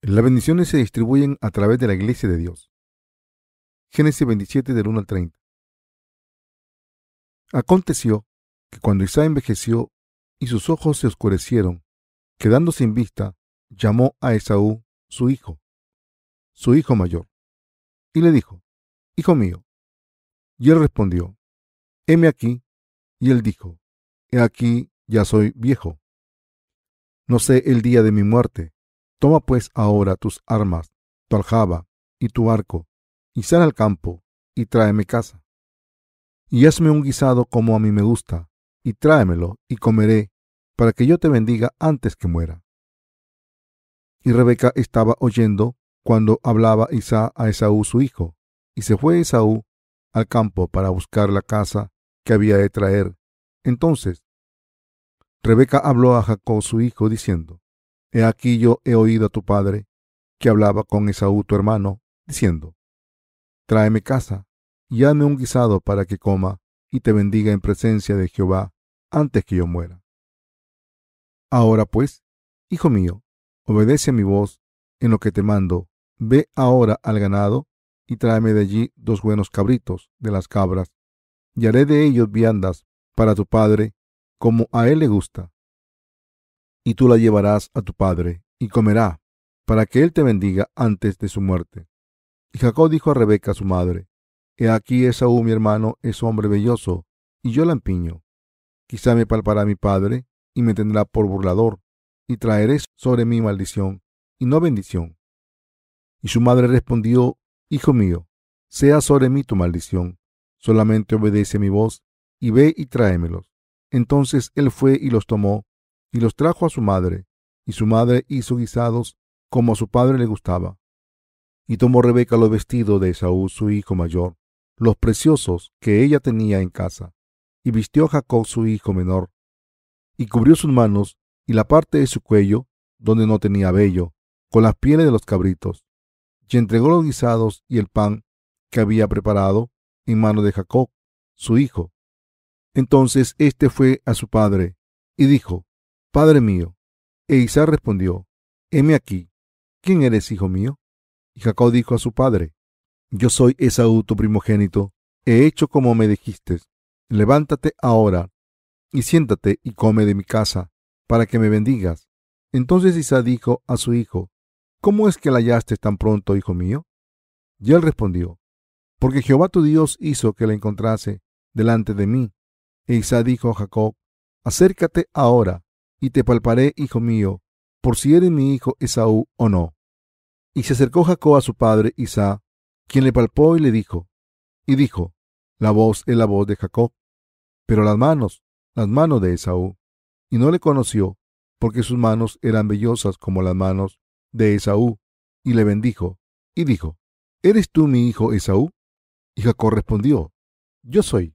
Las bendiciones se distribuyen a través de la iglesia de Dios. Génesis 27 del 1 al 30. Aconteció que cuando Isaac envejeció y sus ojos se oscurecieron, quedando sin vista, llamó a Esaú, su hijo mayor, y le dijo: Hijo mío. Y él respondió: Heme aquí. Y él dijo: He aquí, ya soy viejo. No sé el día de mi muerte. Toma pues ahora tus armas, tu aljaba y tu arco, y sal al campo, y tráeme caza. Y hazme un guisado como a mí me gusta, y tráemelo, y comeré, para que yo te bendiga antes que muera. Y Rebeca estaba oyendo cuando hablaba Isaac a Esaú su hijo, y se fue Esaú al campo para buscar la caza que había de traer. Entonces Rebeca habló a Jacob su hijo, diciendo: He aquí yo he oído a tu padre, que hablaba con Esaú tu hermano, diciendo: Tráeme caza, y hazme un guisado para que coma, y te bendiga en presencia de Jehová, antes que yo muera. Ahora pues, hijo mío, obedece a mi voz en lo que te mando. Ve ahora al ganado, y tráeme de allí 2 buenos cabritos de las cabras, y haré de ellos viandas para tu padre, como a él le gusta. Y tú la llevarás a tu padre, y comerá, para que él te bendiga antes de su muerte. Y Jacob dijo a Rebeca su madre: He aquí Esaú mi hermano es hombre velloso, y yo lampiño. Quizá me palpará mi padre, y me tendrá por burlador, y traeré sobre mí maldición, y no bendición. Y su madre respondió: Hijo mío, sea sobre mí tu maldición, solamente obedece mi voz, y ve y tráemelos. Entonces él fue y los tomó, y los trajo a su madre, y su madre hizo guisados como a su padre le gustaba. Y tomó Rebeca los vestidos de Esaú su hijo mayor, los preciosos que ella tenía en casa, y vistió a Jacob su hijo menor, y cubrió sus manos y la parte de su cuello, donde no tenía vello, con las pieles de los cabritos, y entregó los guisados y el pan que había preparado en mano de Jacob, su hijo. Entonces éste fue a su padre y dijo: Padre mío. E Isaac respondió: Heme aquí. ¿Quién eres, hijo mío? Y Jacob dijo a su padre: Yo soy Esaú tu primogénito. He hecho como me dijiste. Levántate ahora y siéntate y come de mi casa, para que me bendigas. Entonces Isaac dijo a su hijo: ¿Cómo es que la hallaste tan pronto, hijo mío? Y él respondió: Porque Jehová tu Dios hizo que la encontrase delante de mí. E Isaac dijo a Jacob: Acércate ahora, y te palparé, hijo mío, por si eres mi hijo Esaú o no. Y se acercó Jacob a su padre Isaac, quien le palpó y le dijo, La voz es la voz de Jacob, pero las manos de Esaú. Y no le conoció, porque sus manos eran vellosas como las manos de Esaú. Y le bendijo, y dijo: ¿Eres tú mi hijo Esaú? Y Jacob respondió: Yo soy.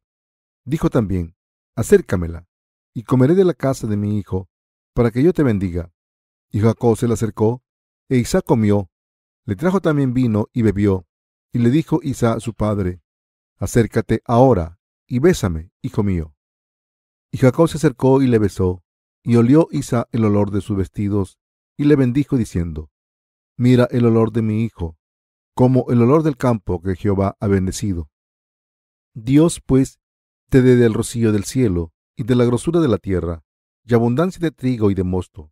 Dijo también: Acércamela, y comeré de la casa de mi hijo, para que yo te bendiga. Y Jacob se le acercó, e Isaac comió. Le trajo también vino y bebió. Y le dijo Isaac a su padre: Acércate ahora, y bésame, hijo mío. Y Jacob se acercó y le besó, y olió Isaac el olor de sus vestidos, y le bendijo diciendo: Mira el olor de mi hijo, como el olor del campo que Jehová ha bendecido. Dios, pues, te dé del rocío del cielo, y de la grosura de la tierra, y abundancia de trigo y de mosto.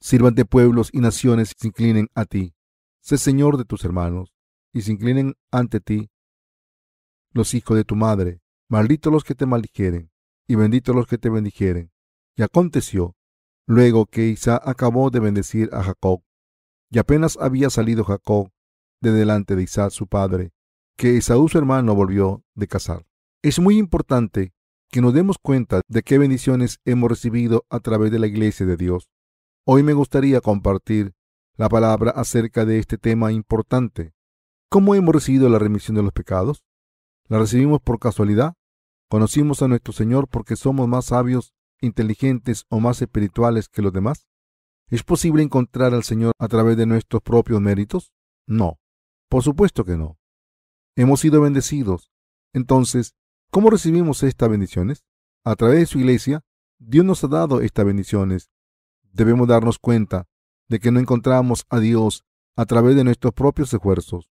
Sírvante pueblos y naciones se inclinen a ti. Sé señor de tus hermanos, y se inclinen ante ti los hijos de tu madre. Malditos los que te maldijeren, y benditos los que te bendijeren. Y aconteció, luego que Isaac acabó de bendecir a Jacob, y apenas había salido Jacob de delante de Isaac su padre, que Esaú su hermano volvió de cazar. Es muy importante que nos demos cuenta de qué bendiciones hemos recibido a través de la iglesia de Dios. Hoy me gustaría compartir la palabra acerca de este tema importante. ¿Cómo hemos recibido la remisión de los pecados? ¿La recibimos por casualidad? ¿Conocimos a nuestro Señor porque somos más sabios, inteligentes o más espirituales que los demás? ¿Es posible encontrar al Señor a través de nuestros propios méritos? No, por supuesto que no. Hemos sido bendecidos. Entonces, ¿cómo recibimos estas bendiciones? A través de su iglesia, Dios nos ha dado estas bendiciones. Debemos darnos cuenta de que no encontramos a Dios a través de nuestros propios esfuerzos.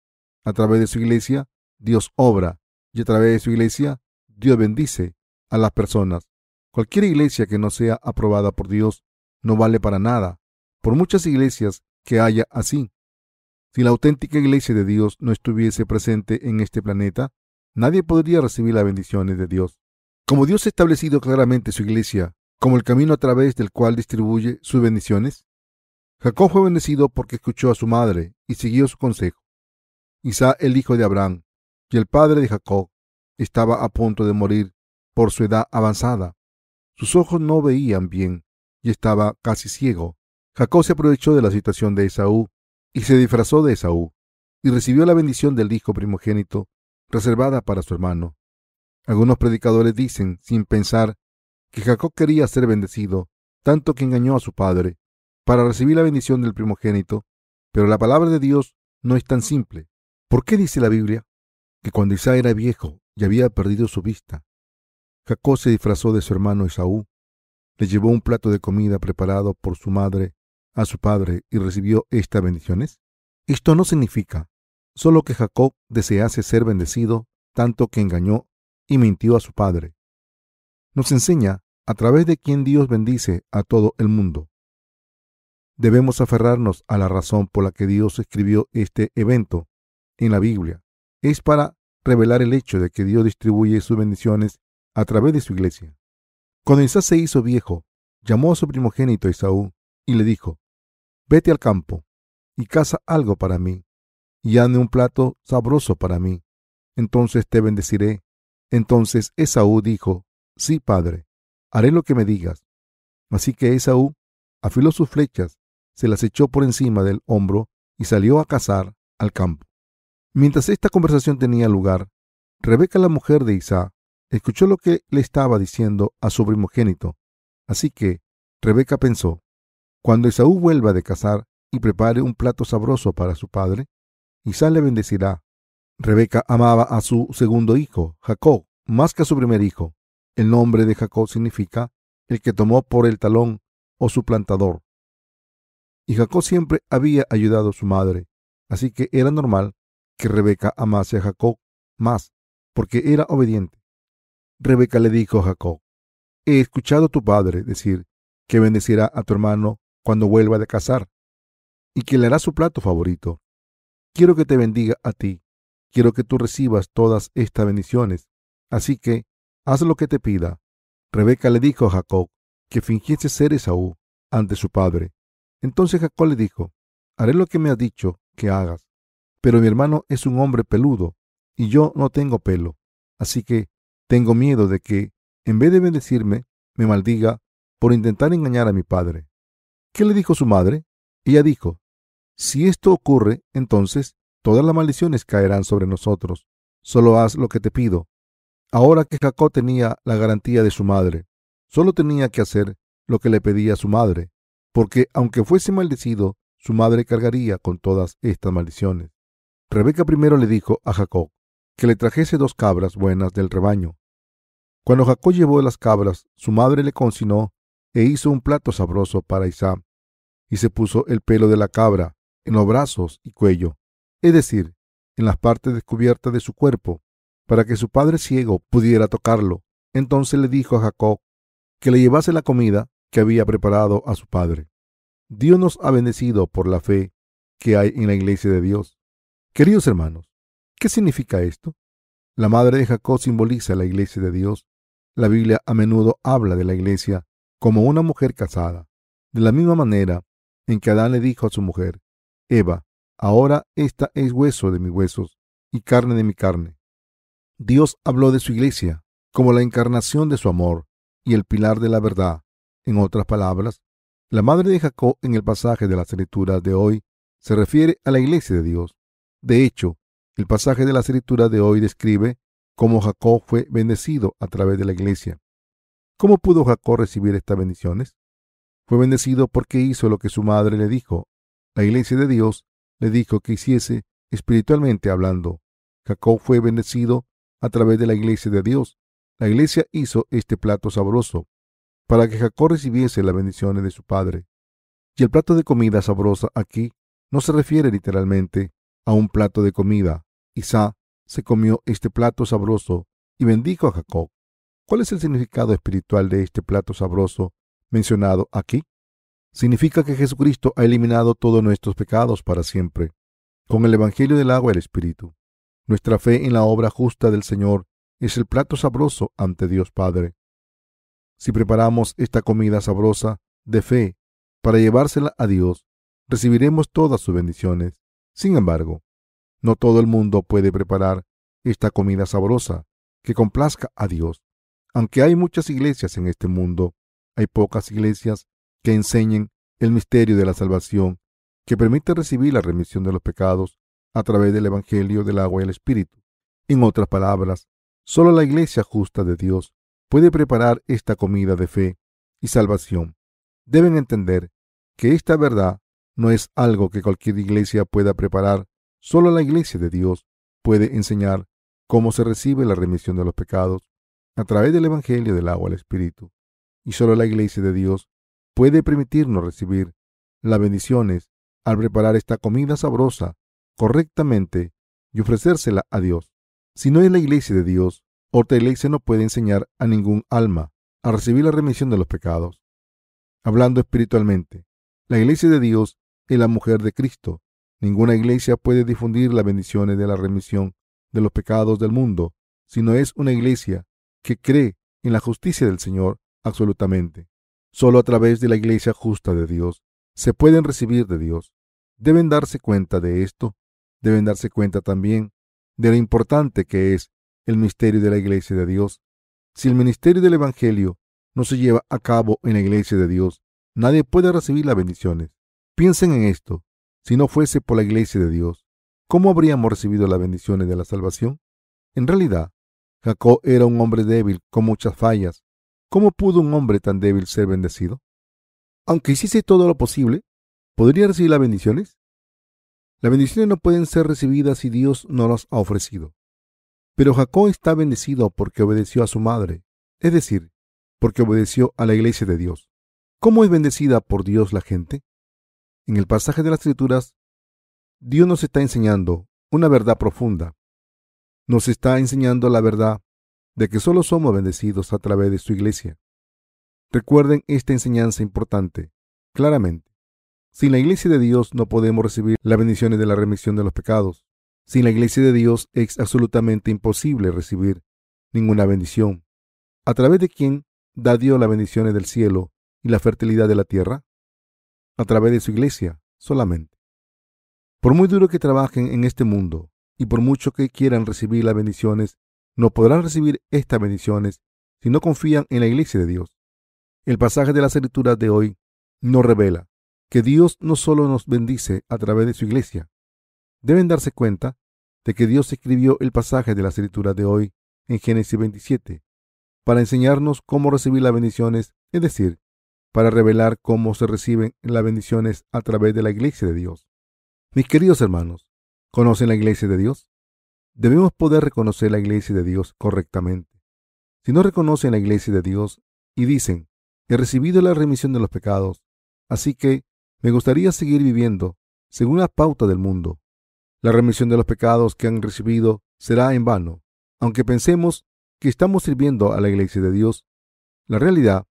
A través de su iglesia, Dios obra, y a través de su iglesia, Dios bendice a las personas. Cualquier iglesia que no sea aprobada por Dios no vale para nada, por muchas iglesias que haya así. Si la auténtica iglesia de Dios no estuviese presente en este planeta, nadie podría recibir las bendiciones de Dios. Como Dios ha establecido claramente su iglesia como el camino a través del cual distribuye sus bendiciones, Jacob fue bendecido porque escuchó a su madre y siguió su consejo. Isaac, el hijo de Abraham y el padre de Jacob, estaba a punto de morir por su edad avanzada. Sus ojos no veían bien y estaba casi ciego. Jacob se aprovechó de la situación de Esaú y se disfrazó de Esaú y recibió la bendición del hijo primogénito reservada para su hermano. Algunos predicadores dicen, sin pensar, que Jacob quería ser bendecido, tanto que engañó a su padre para recibir la bendición del primogénito, pero la palabra de Dios no es tan simple. ¿Por qué dice la Biblia que cuando Isaac era viejo y había perdido su vista, Jacob se disfrazó de su hermano Esaú, le llevó un plato de comida preparado por su madre a su padre y recibió estas bendiciones? Esto no significa solo que Jacob desease ser bendecido, tanto que engañó y mintió a su padre. Nos enseña a través de quien Dios bendice a todo el mundo. Debemos aferrarnos a la razón por la que Dios escribió este evento en la Biblia. Es para revelar el hecho de que Dios distribuye sus bendiciones a través de su iglesia. Cuando Isaac se hizo viejo, llamó a su primogénito Esaú y le dijo: vete al campo y caza algo para mí, y hazme un plato sabroso para mí. Entonces te bendeciré. Entonces Esaú dijo: sí, padre, haré lo que me digas. Así que Esaú afiló sus flechas, se las echó por encima del hombro y salió a cazar al campo. Mientras esta conversación tenía lugar, Rebeca, la mujer de Isaac, escuchó lo que le estaba diciendo a su primogénito. Así que Rebeca pensó: cuando Esaú vuelva de cazar y prepare un plato sabroso para su padre, Isaac le bendecirá. Rebeca amaba a su segundo hijo, Jacob, más que a su primer hijo. El nombre de Jacob significa el que tomó por el talón o suplantador. Y Jacob siempre había ayudado a su madre, así que era normal que Rebeca amase a Jacob más, porque era obediente. Rebeca le dijo a Jacob: he escuchado a tu padre decir que bendecirá a tu hermano cuando vuelva de cazar y que le hará su plato favorito. Quiero que te bendiga a ti. Quiero que tú recibas todas estas bendiciones. Así que haz lo que te pida. Rebeca le dijo a Jacob que fingiese ser Esaú ante su padre. Entonces Jacob le dijo: haré lo que me has dicho que hagas, pero mi hermano es un hombre peludo y yo no tengo pelo, así que tengo miedo de que, en vez de bendecirme, me maldiga por intentar engañar a mi padre. ¿Qué le dijo su madre? Ella dijo: si esto ocurre, entonces todas las maldiciones caerán sobre nosotros. Solo haz lo que te pido. Ahora que Jacob tenía la garantía de su madre, solo tenía que hacer lo que le pedía a su madre, porque aunque fuese maldecido, su madre cargaría con todas estas maldiciones. Rebeca primero le dijo a Jacob que le trajese 2 cabras buenas del rebaño. Cuando Jacob llevó las cabras, su madre le cocinó e hizo un plato sabroso para Isaac, y se puso el pelo de la cabra en los brazos y cuello, es decir, en las partes descubiertas de su cuerpo, para que su padre ciego pudiera tocarlo. Entonces le dijo a Jacob que le llevase la comida que había preparado a su padre. Dios nos ha bendecido por la fe que hay en la iglesia de Dios. Queridos hermanos, ¿qué significa esto? La madre de Jacob simboliza la iglesia de Dios. La Biblia a menudo habla de la iglesia como una mujer casada, de la misma manera en que Adán le dijo a su mujer: Eva, ahora esta es hueso de mis huesos y carne de mi carne. Dios habló de su iglesia como la encarnación de su amor y el pilar de la verdad. En otras palabras, la madre de Jacob en el pasaje de las Escrituras de hoy se refiere a la iglesia de Dios. De hecho, el pasaje de las Escrituras de hoy describe cómo Jacob fue bendecido a través de la iglesia. ¿Cómo pudo Jacob recibir estas bendiciones? Fue bendecido porque hizo lo que su madre le dijo. La iglesia de Dios le dijo que hiciese espiritualmente hablando. Jacob fue bendecido a través de la iglesia de Dios. La iglesia hizo este plato sabroso para que Jacob recibiese las bendiciones de su padre. Y el plato de comida sabrosa aquí no se refiere literalmente a un plato de comida. Isaac se comió este plato sabroso y bendijo a Jacob. ¿Cuál es el significado espiritual de este plato sabroso mencionado aquí? Significa que Jesucristo ha eliminado todos nuestros pecados para siempre, con el Evangelio del agua y el Espíritu. Nuestra fe en la obra justa del Señor es el plato sabroso ante Dios Padre. Si preparamos esta comida sabrosa de fe para llevársela a Dios, recibiremos todas sus bendiciones. Sin embargo, no todo el mundo puede preparar esta comida sabrosa que complazca a Dios. Aunque hay muchas iglesias en este mundo, hay pocas iglesias que enseñen el misterio de la salvación, que permite recibir la remisión de los pecados a través del Evangelio del agua y el Espíritu. En otras palabras, solo la iglesia justa de Dios puede preparar esta comida de fe y salvación. Deben entender que esta verdad no es algo que cualquier iglesia pueda preparar. Solo la iglesia de Dios puede enseñar cómo se recibe la remisión de los pecados a través del Evangelio del agua y el Espíritu. Y solo la iglesia de Dios puede permitirnos recibir las bendiciones al preparar esta comida sabrosa correctamente y ofrecérsela a Dios. Si no es la iglesia de Dios, otra iglesia no puede enseñar a ningún alma a recibir la remisión de los pecados. Hablando espiritualmente, la iglesia de Dios es la mujer de Cristo. Ninguna iglesia puede difundir las bendiciones de la remisión de los pecados del mundo si no es una iglesia que cree en la justicia del Señor absolutamente. Solo a través de la iglesia justa de Dios se pueden recibir de Dios. Deben darse cuenta de esto. Deben darse cuenta también de lo importante que es el misterio de la iglesia de Dios. Si el ministerio del Evangelio no se lleva a cabo en la iglesia de Dios, nadie puede recibir las bendiciones. Piensen en esto. Si no fuese por la iglesia de Dios, ¿cómo habríamos recibido las bendiciones de la salvación? En realidad, Jacob era un hombre débil con muchas fallas. ¿Cómo pudo un hombre tan débil ser bendecido? Aunque hiciese todo lo posible, ¿podría recibir las bendiciones? Las bendiciones no pueden ser recibidas si Dios no las ha ofrecido. Pero Jacob está bendecido porque obedeció a su madre, es decir, porque obedeció a la iglesia de Dios. ¿Cómo es bendecida por Dios la gente? En el pasaje de las Escrituras, Dios nos está enseñando una verdad profunda. Nos está enseñando la verdad de que solo somos bendecidos a través de su iglesia. Recuerden esta enseñanza importante claramente. Sin la iglesia de Dios no podemos recibir las bendiciones de la remisión de los pecados. Sin la iglesia de Dios es absolutamente imposible recibir ninguna bendición. ¿A través de quién da Dios las bendiciones del cielo y la fertilidad de la tierra? A través de su iglesia solamente. Por muy duro que trabajen en este mundo y por mucho que quieran recibir las bendiciones, no podrán recibir estas bendiciones si no confían en la iglesia de Dios. El pasaje de las Escrituras de hoy nos revela que Dios no solo nos bendice a través de su iglesia. Deben darse cuenta de que Dios escribió el pasaje de las Escrituras de hoy en Génesis 27 para enseñarnos cómo recibir las bendiciones, es decir, para revelar cómo se reciben las bendiciones a través de la iglesia de Dios. Mis queridos hermanos, ¿conocen la iglesia de Dios? Debemos poder reconocer la iglesia de Dios correctamente. Si no reconocen la iglesia de Dios y dicen, he recibido la remisión de los pecados, así que me gustaría seguir viviendo según la pauta del mundo, la remisión de los pecados que han recibido será en vano. Aunque pensemos que estamos sirviendo a la iglesia de Dios, la realidad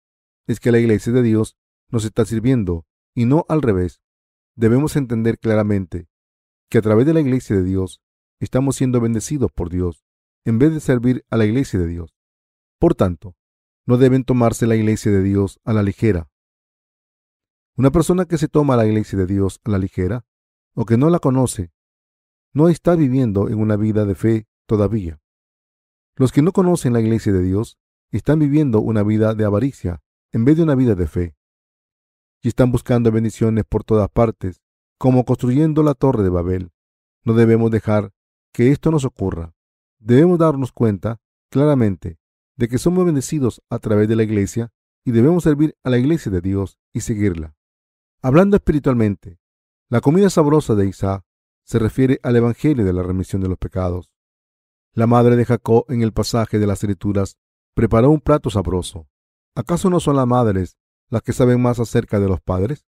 es que la iglesia de Dios nos está sirviendo y no al revés. Debemos entender claramente que a través de la iglesia de Dios estamos siendo bendecidos por Dios en vez de servir a la iglesia de Dios. Por tanto, no deben tomarse la iglesia de Dios a la ligera. Una persona que se toma la iglesia de Dios a la ligera o que no la conoce, no está viviendo en una vida de fe todavía. Los que no conocen la iglesia de Dios están viviendo una vida de avaricia en vez de una vida de fe. Y están buscando bendiciones por todas partes, como construyendo la torre de Babel. No debemos dejar que esto nos ocurra. Debemos darnos cuenta claramente de que somos bendecidos a través de la iglesia y debemos servir a la iglesia de Dios y seguirla. Hablando espiritualmente, la comida sabrosa de Isaac se refiere al evangelio de la remisión de los pecados. La madre de Jacob en el pasaje de las Escrituras preparó un plato sabroso. ¿Acaso no son las madres las que saben más acerca de los padres?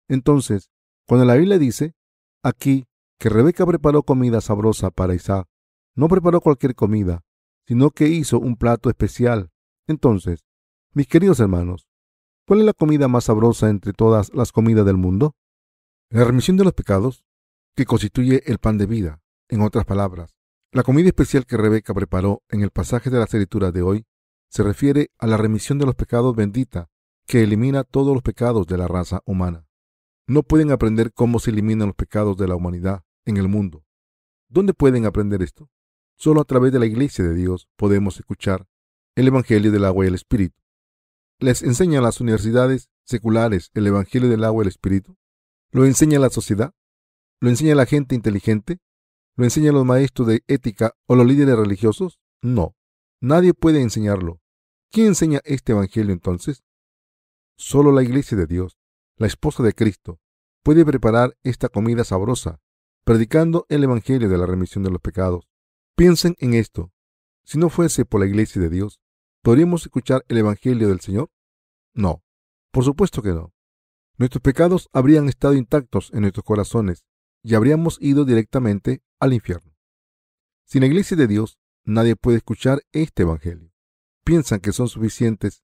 Entonces, cuando la Biblia dice aquí que Rebeca preparó comida sabrosa para Isaac. No preparó cualquier comida, sino que hizo un plato especial. Entonces, mis queridos hermanos, ¿cuál es la comida más sabrosa entre todas las comidas del mundo? La remisión de los pecados, que constituye el pan de vida. En otras palabras, la comida especial que Rebeca preparó en el pasaje de las Escrituras de hoy se refiere a la remisión de los pecados bendita, que elimina todos los pecados de la raza humana. No pueden aprender cómo se eliminan los pecados de la humanidad en el mundo. ¿Dónde pueden aprender esto? Solo a través de la Iglesia de Dios podemos escuchar el Evangelio del agua y el Espíritu. ¿Les enseñan las universidades seculares el Evangelio del agua y el Espíritu? ¿Lo enseña la sociedad? ¿Lo enseña la gente inteligente? ¿Lo enseñan los maestros de ética o los líderes religiosos? No, nadie puede enseñarlo. ¿Quién enseña este Evangelio entonces? Solo la Iglesia de Dios, la esposa de Cristo, puede preparar esta comida sabrosa, predicando el Evangelio de la remisión de los pecados. Piensen en esto. Si no fuese por la Iglesia de Dios, ¿podríamos escuchar el Evangelio del Señor? No, por supuesto que no. Nuestros pecados habrían estado intactos en nuestros corazones y habríamos ido directamente al infierno. Sin la Iglesia de Dios, nadie puede escuchar este Evangelio. ¿Piensan que son suficientes,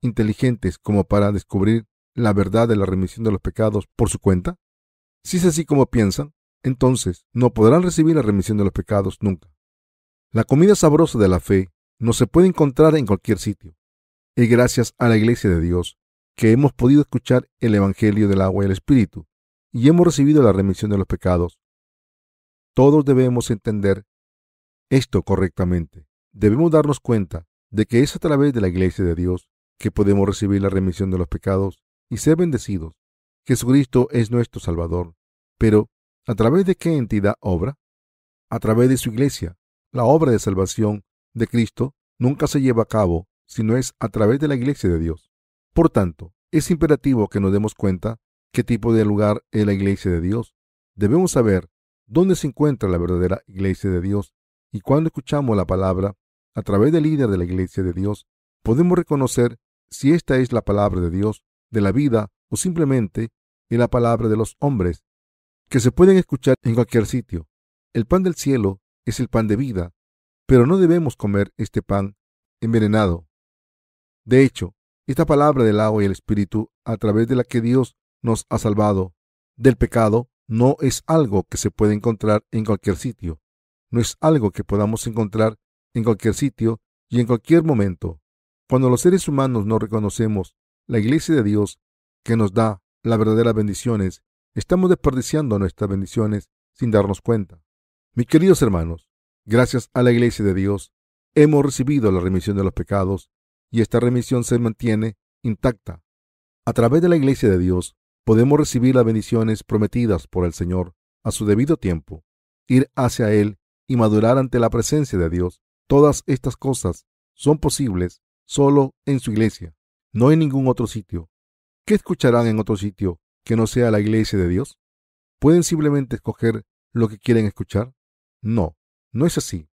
inteligentes como para descubrir la verdad de la remisión de los pecados por su cuenta? Si es así como piensan, entonces no podrán recibir la remisión de los pecados nunca. La comida sabrosa de la fe no se puede encontrar en cualquier sitio. Es gracias a la Iglesia de Dios que hemos podido escuchar el Evangelio del agua y el Espíritu y hemos recibido la remisión de los pecados. Todos debemos entender esto correctamente. Debemos darnos cuenta de que es a través de la Iglesia de Dios que podemos recibir la remisión de los pecados y ser bendecidos. Jesucristo es nuestro Salvador. Pero, ¿a través de qué entidad obra? A través de su Iglesia. La obra de salvación de Cristo nunca se lleva a cabo si no es a través de la Iglesia de Dios. Por tanto, es imperativo que nos demos cuenta qué tipo de lugar es la Iglesia de Dios. Debemos saber dónde se encuentra la verdadera Iglesia de Dios, y cuando escuchamos la palabra a través del líder de la Iglesia de Dios, podemos reconocer si esta es la palabra de Dios, de la vida, o simplemente es la palabra de los hombres, que se pueden escuchar en cualquier sitio. El pan del cielo es el pan de vida, pero no debemos comer este pan envenenado. De hecho, esta palabra del agua y el Espíritu, a través de la que Dios nos ha salvado del pecado, no es algo que se puede encontrar en cualquier sitio. No es algo que podamos encontrar en cualquier sitio y en cualquier momento. Cuando los seres humanos no reconocemos la Iglesia de Dios que nos da las verdaderas bendiciones, estamos desperdiciando nuestras bendiciones sin darnos cuenta. Mis queridos hermanos, gracias a la Iglesia de Dios, hemos recibido la remisión de los pecados y esta remisión se mantiene intacta. A través de la Iglesia de Dios podemos recibir las bendiciones prometidas por el Señor a su debido tiempo, ir hacia Él y madurar ante la presencia de Dios. Todas estas cosas son posibles solo en su Iglesia, no en ningún otro sitio. ¿Qué escucharán en otro sitio que no sea la Iglesia de Dios? ¿Pueden simplemente escoger lo que quieren escuchar? No, no es así.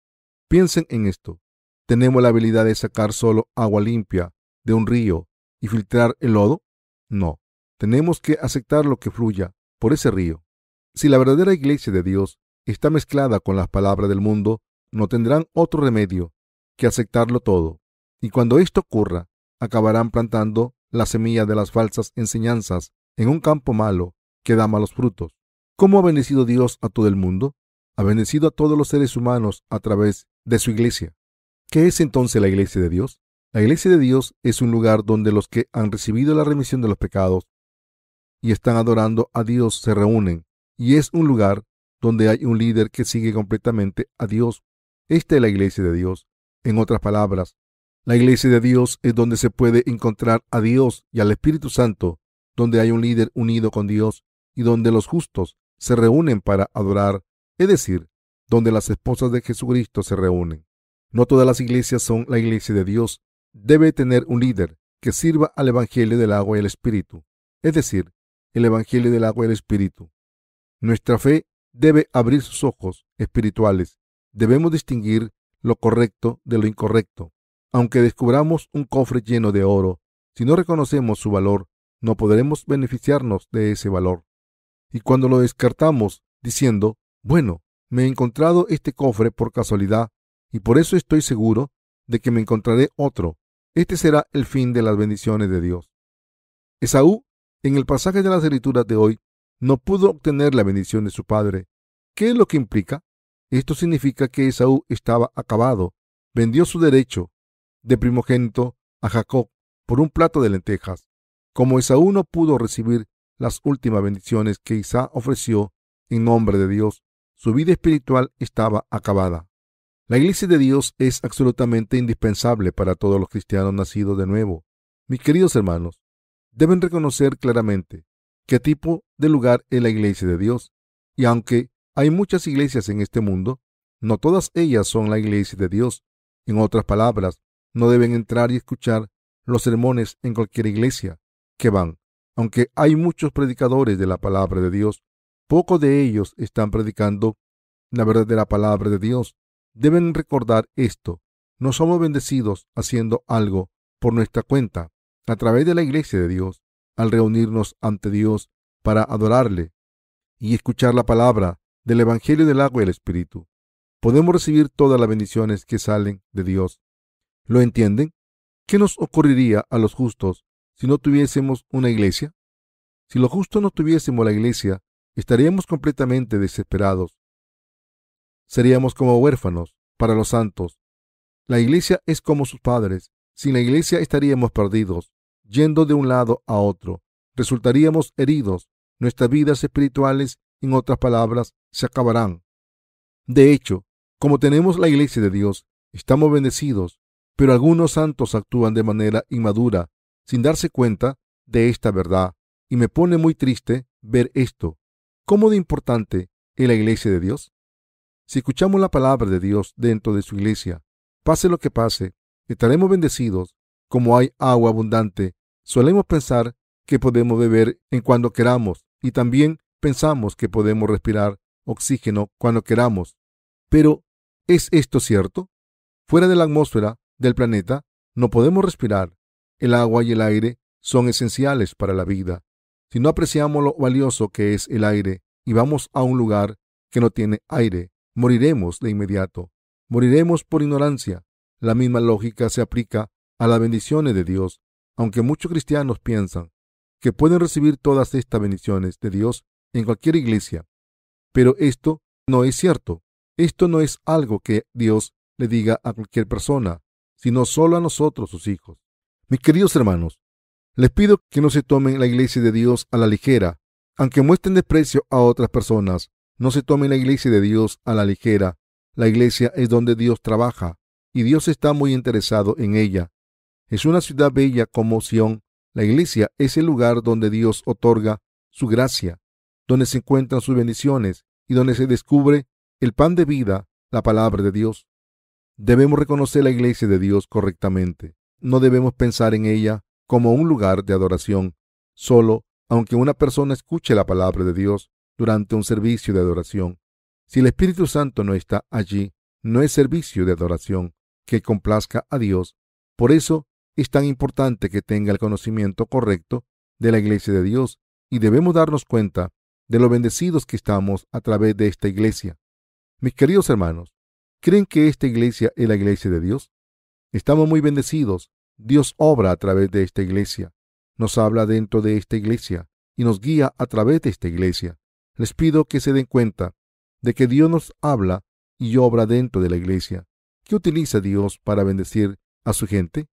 Piensen en esto. ¿Tenemos la habilidad de sacar solo agua limpia de un río y filtrar el lodo? No. Tenemos que aceptar lo que fluya por ese río. Si la verdadera Iglesia de Dios está mezclada con las palabras del mundo, no tendrán otro remedio que aceptarlo todo. Y cuando esto ocurra, acabarán plantando la semilla de las falsas enseñanzas en un campo malo que da malos frutos. ¿Cómo ha bendecido Dios a todo el mundo? Ha bendecido a todos los seres humanos a través de su Iglesia. ¿Qué es entonces la Iglesia de Dios? La Iglesia de Dios es un lugar donde los que han recibido la remisión de los pecados y están adorando a Dios se reúnen, y es un lugar donde hay un líder que sigue completamente a Dios. Esta es la Iglesia de Dios. En otras palabras, la Iglesia de Dios es donde se puede encontrar a Dios y al Espíritu Santo, donde hay un líder unido con Dios y donde los justos se reúnen para adorar, es decir, donde las esposas de Jesucristo se reúnen. No todas las iglesias son la Iglesia de Dios. Debe tener un líder que sirva al Evangelio del agua y el Espíritu, es decir, el Evangelio del agua y el Espíritu. Nuestra fe debe abrir sus ojos espirituales. Debemos distinguir lo correcto de lo incorrecto. Aunque descubramos un cofre lleno de oro, si no reconocemos su valor, no podremos beneficiarnos de ese valor. Y cuando lo descartamos, diciendo: bueno, me he encontrado este cofre por casualidad y por eso estoy seguro de que me encontraré otro. Este será el fin de las bendiciones de Dios. Esaú, en el pasaje de las Escrituras de hoy, no pudo obtener la bendición de su padre. ¿Qué es lo que implica? Esto significa que Esaú estaba acabado. Vendió su derecho de primogénito a Jacob por un plato de lentejas. Como Esaú no pudo recibir las últimas bendiciones que Isaac ofreció en nombre de Dios, su vida espiritual estaba acabada. La iglesia de Dios es absolutamente indispensable para todos los cristianos nacidos de nuevo. Mis queridos hermanos, deben reconocer claramente qué tipo de lugar es la iglesia de Dios. Y aunque hay muchas iglesias en este mundo, no todas ellas son la iglesia de Dios. En otras palabras, no deben entrar y escuchar los sermones en cualquier iglesia que van. Aunque hay muchos predicadores de la palabra de Dios, pocos de ellos están predicando la verdadera palabra de Dios. Deben recordar esto. No somos bendecidos haciendo algo por nuestra cuenta a través de la iglesia de Dios, al reunirnos ante Dios para adorarle y escuchar la palabra del Evangelio del agua y el Espíritu. Podemos recibir todas las bendiciones que salen de Dios. ¿Lo entienden? ¿Qué nos ocurriría a los justos si no tuviésemos una iglesia? Si los justos no tuviésemos la iglesia, estaríamos completamente desesperados. Seríamos como huérfanos para los santos. La iglesia es como sus padres. Sin la iglesia estaríamos perdidos, yendo de un lado a otro. Resultaríamos heridos. Nuestras vidas espirituales, en otras palabras, se acabarán. De hecho, como tenemos la iglesia de Dios, estamos bendecidos, pero algunos santos actúan de manera inmadura, sin darse cuenta de esta verdad, y me pone muy triste ver esto. ¿Cómo de importante es la iglesia de Dios? Si escuchamos la palabra de Dios dentro de su iglesia, pase lo que pase, estaremos bendecidos. Como hay agua abundante, solemos pensar que podemos beber en cuando queramos y también pensamos que podemos respirar oxígeno cuando queramos. Pero, ¿es esto cierto? Fuera de la atmósfera del planeta no podemos respirar. El agua y el aire son esenciales para la vida. Si no apreciamos lo valioso que es el aire y vamos a un lugar que no tiene aire, moriremos de inmediato. Moriremos por ignorancia. La misma lógica se aplica a las bendiciones de Dios. Aunque muchos cristianos piensan que pueden recibir todas estas bendiciones de Dios en cualquier iglesia, pero esto no es cierto. Esto no es algo que Dios le diga a cualquier persona, sino solo a nosotros, sus hijos. Mis queridos hermanos, les pido que no se tomen la iglesia de Dios a la ligera. Aunque muestren desprecio a otras personas, no se tomen la iglesia de Dios a la ligera. La iglesia es donde Dios trabaja y Dios está muy interesado en ella. Es una ciudad bella como Sión. La iglesia es el lugar donde Dios otorga su gracia, donde se encuentran sus bendiciones y donde se descubre el pan de vida, la palabra de Dios. Debemos reconocer la iglesia de Dios correctamente. No debemos pensar en ella como un lugar de adoración, solo aunque una persona escuche la palabra de Dios durante un servicio de adoración. Si el Espíritu Santo no está allí, no es servicio de adoración que complazca a Dios. Por eso es tan importante que tenga el conocimiento correcto de la iglesia de Dios y debemos darnos cuenta de lo bendecidos que estamos a través de esta iglesia. Mis queridos hermanos, ¿creen que esta iglesia es la iglesia de Dios? Estamos muy bendecidos. Dios obra a través de esta iglesia. Nos habla dentro de esta iglesia y nos guía a través de esta iglesia. Les pido que se den cuenta de que Dios nos habla y obra dentro de la iglesia. ¿Qué utiliza Dios para bendecir a su gente?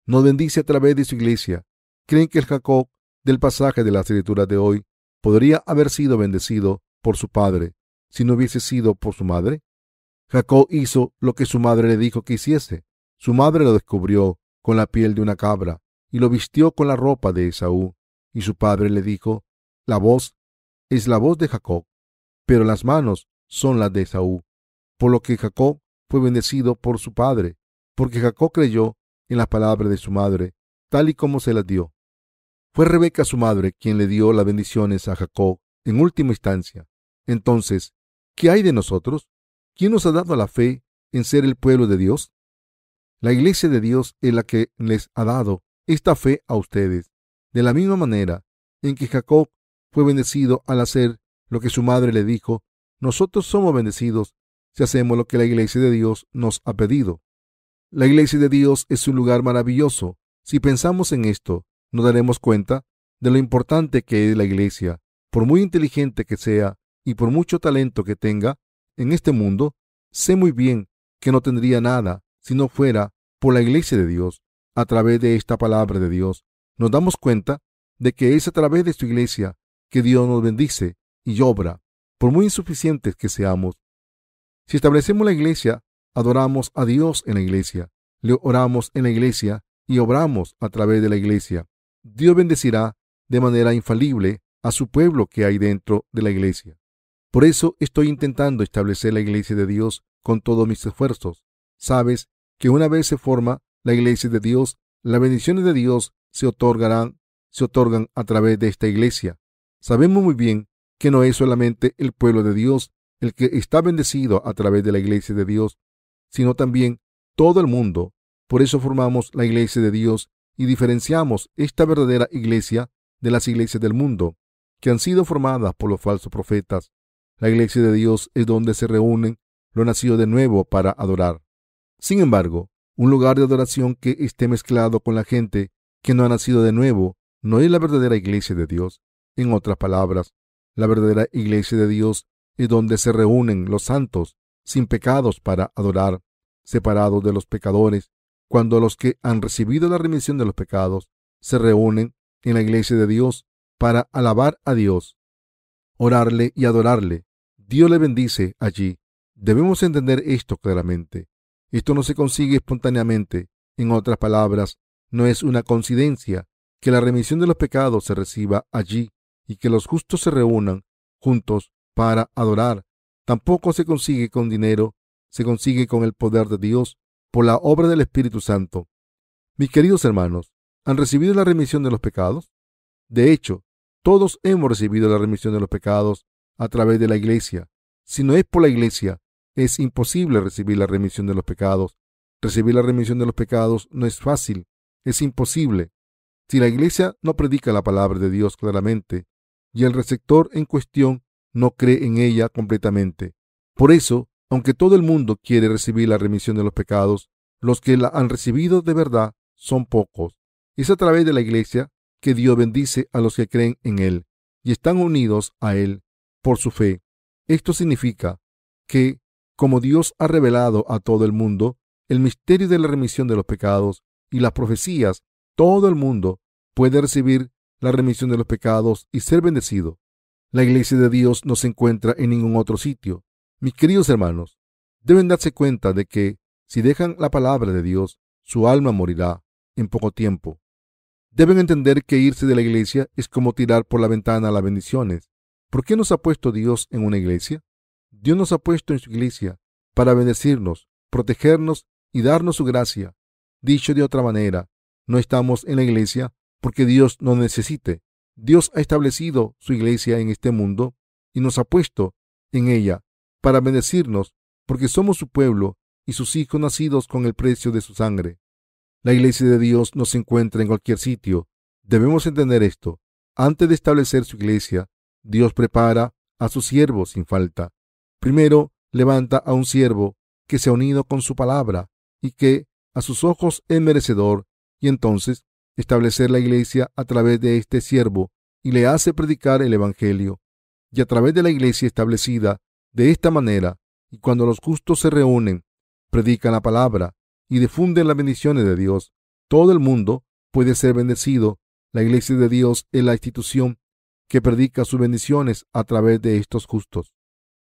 Nos bendice a través de su iglesia. ¿Creen que el Jacob del pasaje de la escritura de hoy podría haber sido bendecido por su padre si no hubiese sido por su madre? Jacob hizo lo que su madre le dijo que hiciese. Su madre lo descubrió con la piel de una cabra y lo vistió con la ropa de Esaú. Y su padre le dijo: la voz es la voz de Jacob, pero las manos son las de Esaú. Por lo que Jacob fue bendecido por su padre, porque Jacob creyó en las palabras de su madre, tal y como se las dio. Fue Rebeca su madre quien le dio las bendiciones a Jacob en última instancia. Entonces, ¿qué hay de nosotros? ¿Quién nos ha dado la fe en ser el pueblo de Dios? La iglesia de Dios es la que les ha dado esta fe a ustedes. De la misma manera en que Jacob fue bendecido al hacer lo que su madre le dijo, nosotros somos bendecidos si hacemos lo que la iglesia de Dios nos ha pedido. La iglesia de Dios es un lugar maravilloso. Si pensamos en esto, nos daremos cuenta de lo importante que es la iglesia. Por muy inteligente que sea y por mucho talento que tenga en este mundo, sé muy bien que no tendría nada si no fuera por la iglesia de Dios. A través de esta palabra de Dios, nos damos cuenta de que es a través de su iglesia que Dios nos bendice y obra, por muy insuficientes que seamos. Si establecemos la iglesia, adoramos a Dios en la iglesia, le oramos en la iglesia y obramos a través de la iglesia. Dios bendecirá de manera infalible a su pueblo que hay dentro de la iglesia. Por eso estoy intentando establecer la iglesia de Dios con todos mis esfuerzos. Sabes que una vez se forma la iglesia de Dios, las bendiciones de Dios se otorgan a través de esta iglesia. Sabemos muy bien que no es solamente el pueblo de Dios el que está bendecido a través de la iglesia de Dios, sino también todo el mundo. Por eso formamos la iglesia de Dios y diferenciamos esta verdadera iglesia de las iglesias del mundo, que han sido formadas por los falsos profetas. La iglesia de Dios es donde se reúnen los nacidos de nuevo para adorar. Sin embargo, un lugar de adoración que esté mezclado con la gente que no ha nacido de nuevo no es la verdadera iglesia de Dios. En otras palabras, la verdadera iglesia de Dios es donde se reúnen los santos sin pecados para adorar, separados de los pecadores. Cuando los que han recibido la remisión de los pecados se reúnen en la iglesia de Dios para alabar a Dios, orarle y adorarle, Dios le bendice allí. Debemos entender esto claramente. Esto no se consigue espontáneamente. En otras palabras, no es una coincidencia que la remisión de los pecados se reciba allí y que los justos se reúnan juntos para adorar. Tampoco se consigue con dinero, se consigue con el poder de Dios por la obra del Espíritu Santo. Mis queridos hermanos, ¿han recibido la remisión de los pecados? De hecho, todos hemos recibido la remisión de los pecados a través de la iglesia. Si no es por la iglesia, es imposible recibir la remisión de los pecados. Recibir la remisión de los pecados no es fácil, es imposible. Si la iglesia no predica la palabra de Dios claramente y el receptor en cuestión no cree en ella completamente. Por eso, aunque todo el mundo quiere recibir la remisión de los pecados, los que la han recibido de verdad son pocos. Es a través de la iglesia que Dios bendice a los que creen en Él y están unidos a Él por su fe. Esto significa que, como Dios ha revelado a todo el mundo el misterio de la remisión de los pecados y las profecías, todo el mundo puede recibir la remisión de los pecados y ser bendecido. La iglesia de Dios no se encuentra en ningún otro sitio. Mis queridos hermanos, deben darse cuenta de que si dejan la palabra de Dios, su alma morirá en poco tiempo. Deben entender que irse de la iglesia es como tirar por la ventana las bendiciones. ¿Por qué nos ha puesto Dios en una iglesia? Dios nos ha puesto en su iglesia para bendecirnos, protegernos y darnos su gracia. Dicho de otra manera, no estamos en la iglesia porque Dios nos necesite. Dios ha establecido su iglesia en este mundo y nos ha puesto en ella para bendecirnos porque somos su pueblo y sus hijos nacidos con el precio de su sangre. La iglesia de Dios no se encuentra en cualquier sitio. Debemos entender esto. Antes de establecer su iglesia, Dios prepara a sus siervos sin falta. Primero, levanta a un siervo que se ha unido con su palabra y que a sus ojos es merecedor, y entonces establecer la iglesia a través de este siervo y le hace predicar el evangelio. Y a través de la iglesia establecida de esta manera, y cuando los justos se reúnen, predican la palabra y difunden las bendiciones de Dios, todo el mundo puede ser bendecido. La iglesia de Dios es la institución que predica sus bendiciones a través de estos justos.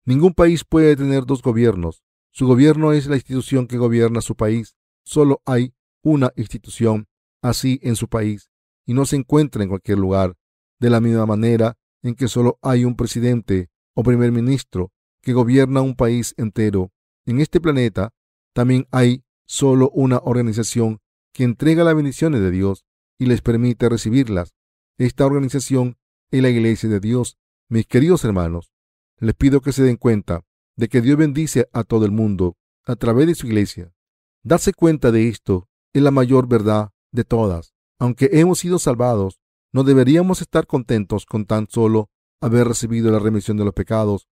Ningún país puede tener dos gobiernos. Su gobierno es la institución que gobierna su país. Solo hay una institución así en su país y no se encuentra en cualquier lugar. De la misma manera en que solo hay un presidente o primer ministro que gobierna un país entero, en este planeta también hay solo una organización que entrega las bendiciones de Dios y les permite recibirlas. Esta organización es la iglesia de Dios. Mis queridos hermanos, les pido que se den cuenta de que Dios bendice a todo el mundo a través de su iglesia. Darse cuenta de esto es la mayor verdad de todas. Aunque hemos sido salvados, no deberíamos estar contentos con tan solo haber recibido la remisión de los pecados.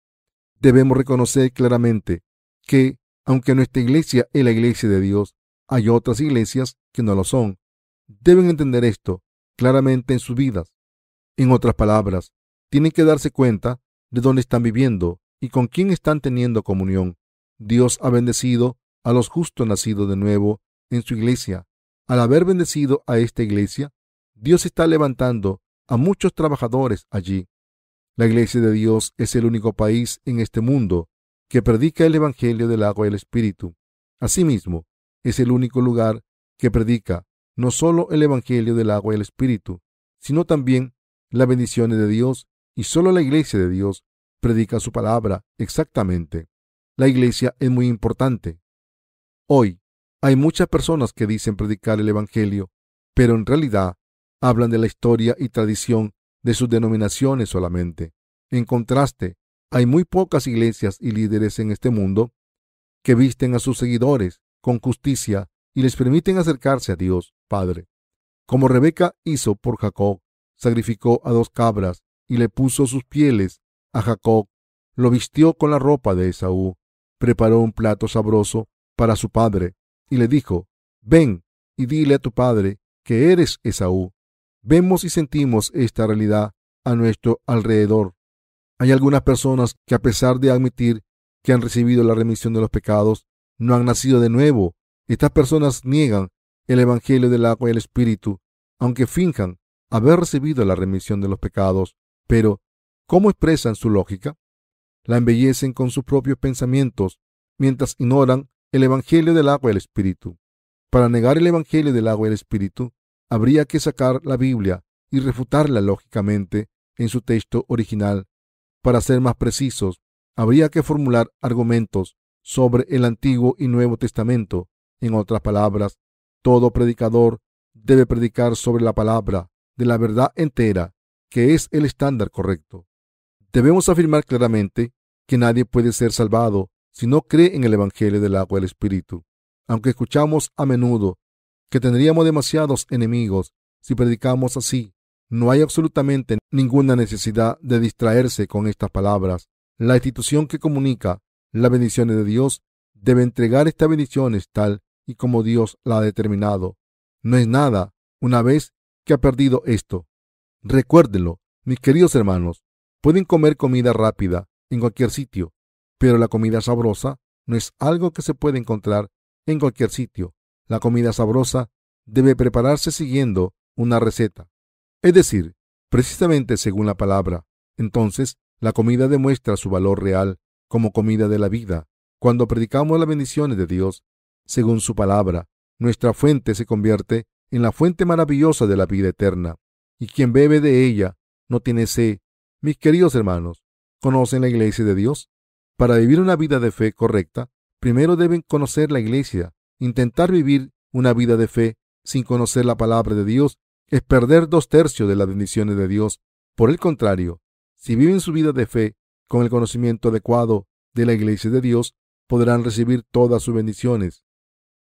Debemos reconocer claramente que, aunque nuestra iglesia es la iglesia de Dios, hay otras iglesias que no lo son. Deben entender esto claramente en sus vidas. En otras palabras, tienen que darse cuenta de dónde están viviendo y con quién están teniendo comunión. Dios ha bendecido a los justos nacidos de nuevo en su iglesia. Al haber bendecido a esta iglesia, Dios está levantando a muchos trabajadores allí. La iglesia de Dios es el único país en este mundo que predica el evangelio del agua y el espíritu. Asimismo, es el único lugar que predica no solo el evangelio del agua y el espíritu, sino también las bendiciones de Dios, y solo la iglesia de Dios predica su palabra exactamente. La iglesia es muy importante. Hoy hay muchas personas que dicen predicar el evangelio, pero en realidad hablan de la historia y tradición de sus denominaciones solamente. En contraste, hay muy pocas iglesias y líderes en este mundo que visten a sus seguidores con justicia y les permiten acercarse a Dios Padre. Como Rebeca hizo por Jacob, sacrificó a 2 cabras y le puso sus pieles a Jacob, lo vistió con la ropa de Esaú, preparó un plato sabroso para su padre y le dijo: ven y dile a tu padre que eres Esaú. Vemos y sentimos esta realidad a nuestro alrededor. Hay algunas personas que, a pesar de admitir que han recibido la remisión de los pecados, no han nacido de nuevo. Estas personas niegan el evangelio del agua y el espíritu, aunque finjan haber recibido la remisión de los pecados. Pero, ¿cómo expresan su lógica? La embellecen con sus propios pensamientos, mientras ignoran el evangelio del agua y el espíritu. Para negar el evangelio del agua y el espíritu, habría que sacar la Biblia y refutarla lógicamente en su texto original. Para ser más precisos, habría que formular argumentos sobre el Antiguo y Nuevo Testamento. En otras palabras, todo predicador debe predicar sobre la palabra de la verdad entera, que es el estándar correcto. Debemos afirmar claramente que nadie puede ser salvado si no cree en el evangelio del agua y el espíritu. Aunque escuchamos a menudo que tendríamos demasiados enemigos si predicamos así, no hay absolutamente ninguna necesidad de distraerse con estas palabras. La institución que comunica las bendiciones de Dios debe entregar estas bendiciones tal y como Dios la ha determinado. No es nada una vez que ha perdido esto. Recuérdenlo, mis queridos hermanos. Pueden comer comida rápida en cualquier sitio, pero la comida sabrosa no es algo que se puede encontrar en cualquier sitio. La comida sabrosa debe prepararse siguiendo una receta, es decir, precisamente según la palabra. Entonces, la comida demuestra su valor real como comida de la vida. Cuando predicamos las bendiciones de Dios según su palabra, nuestra fuente se convierte en la fuente maravillosa de la vida eterna, y quien bebe de ella no tiene sed. Mis queridos hermanos, ¿conocen la iglesia de Dios? Para vivir una vida de fe correcta, primero deben conocer la iglesia. Intentar vivir una vida de fe sin conocer la palabra de Dios es perder 2/3 de las bendiciones de Dios. Por el contrario, si viven su vida de fe con el conocimiento adecuado de la iglesia de Dios, podrán recibir todas sus bendiciones.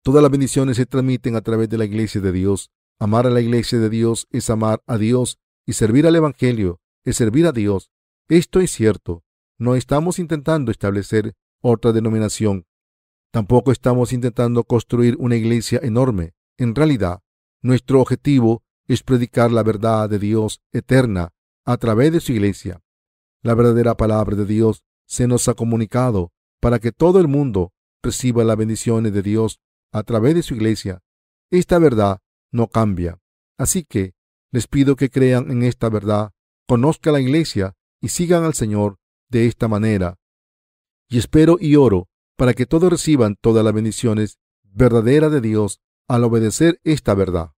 Todas las bendiciones se transmiten a través de la iglesia de Dios. Amar a la iglesia de Dios es amar a Dios, y servir al evangelio es servir a Dios. Esto es cierto. No estamos intentando establecer otra denominación. Tampoco estamos intentando construir una iglesia enorme. En realidad, nuestro objetivo es predicar la verdad de Dios eterna a través de su iglesia. La verdadera palabra de Dios se nos ha comunicado para que todo el mundo reciba las bendiciones de Dios a través de su iglesia. Esta verdad no cambia. Así que les pido que crean en esta verdad, conozcan la iglesia y sigan al Señor de esta manera. Y espero y oro para que todos reciban todas las bendiciones verdaderas de Dios al obedecer esta verdad.